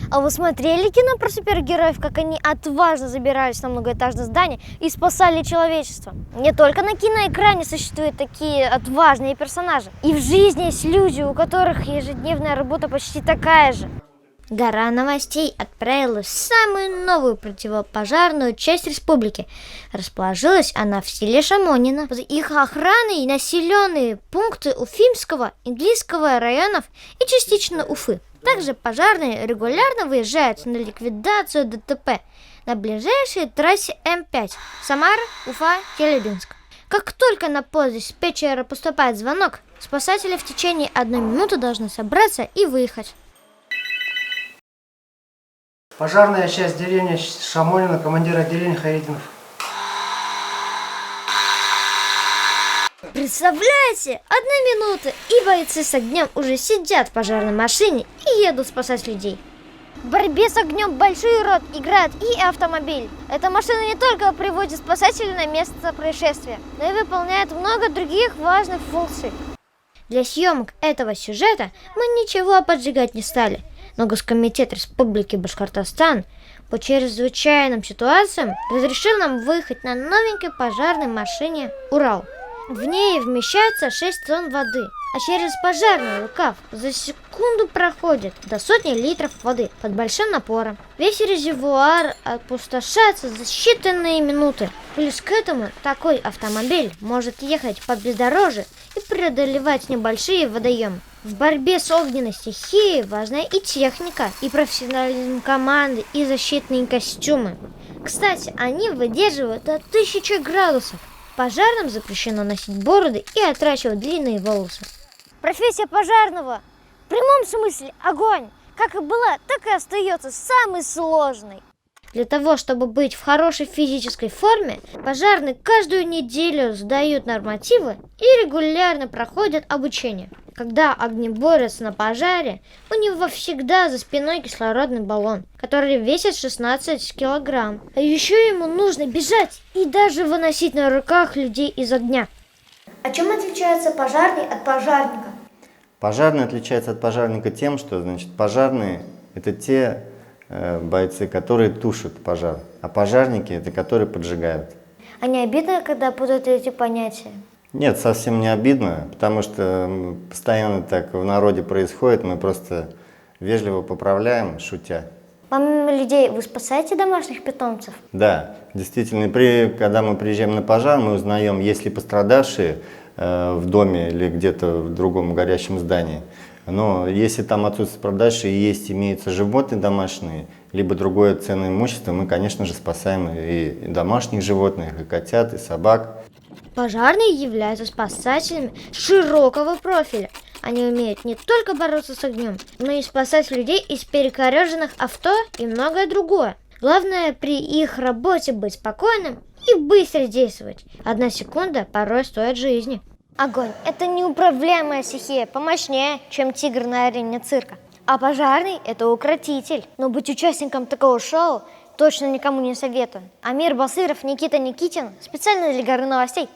А вы смотрели кино про супергероев, как они отважно забирались на многоэтажное здание и спасали человечество? Не только на киноэкране существуют такие отважные персонажи. И в жизни есть люди, у которых ежедневная работа почти такая же. Гора новостей отправилась в самую новую противопожарную часть республики. Расположилась она в селе Шамонина. Под их охраной населенные пункты Уфимского, Иглийского районов и частично Уфы. Также пожарные регулярно выезжают на ликвидацию ДТП на ближайшей трассе М5 Самара, Уфа, Челябинск. Как только на пост диспетчера поступает звонок, спасатели в течение 1 минуты должны собраться и выехать. Пожарная часть деревни Шамонина, командир отделения Хайрединов. Представляете, 1 минута, и бойцы с огнем уже сидят в пожарной машине и едут спасать людей. В борьбе с огнем большую роль играет и автомобиль. Эта машина не только приводит спасателей на место происшествия, но и выполняет много других важных функций. Для съемок этого сюжета мы ничего поджигать не стали, но Госкомитет Республики Башкортостан по чрезвычайным ситуациям разрешил нам выехать на новенькой пожарной машине «Урал». В ней вмещается 6 тонн воды, а через пожарный рукав за секунду проходит до 100 литров воды под большим напором. Весь резервуар опустошается за считанные минуты. Плюс к этому такой автомобиль может ехать по бездорожью и преодолевать небольшие водоемы. В борьбе с огненной стихией важна и техника, и профессионализм команды, и защитные костюмы. Кстати, они выдерживают до 1000 градусов. Пожарным запрещено носить бороды и отращивать длинные волосы. Профессия пожарного в прямом смысле огонь. Как и была, так и остается самой сложной. Для того, чтобы быть в хорошей физической форме, пожарные каждую неделю сдают нормативы и регулярно проходят обучение. Когда огнеборец на пожаре, у него всегда за спиной кислородный баллон, который весит 16 килограмм. А еще ему нужно бежать и даже выносить на руках людей из огня. А чем отличается пожарный от пожарника? Пожарный отличается от пожарника тем, что, пожарные – это те бойцы, которые тушат пожар, а пожарники – это которые поджигают. А не обидно, когда путают эти понятия? Нет, совсем не обидно, потому что постоянно так в народе происходит, мы просто вежливо поправляем, шутя. Помимо людей, вы спасаете домашних питомцев? Да, действительно, когда мы приезжаем на пожар, мы узнаем, есть ли пострадавшие в доме или где-то в другом горящем здании. Но если там отсутствуют пострадавшие и имеются животные домашние, либо другое ценное имущество, мы, конечно же, спасаем и домашних животных, и котят, и собак. Пожарные являются спасателями широкого профиля. Они умеют не только бороться с огнем, но и спасать людей из перекореженных авто и многое другое. Главное при их работе быть спокойным и быстро действовать. 1 секунда порой стоит жизни. Огонь – это неуправляемая стихия, помощнее, чем тигр на арене цирка. А пожарный – это укротитель. Но быть участником такого шоу точно никому не советую. Амир Басыров, Никита Никитин. Специально для Горы новостей.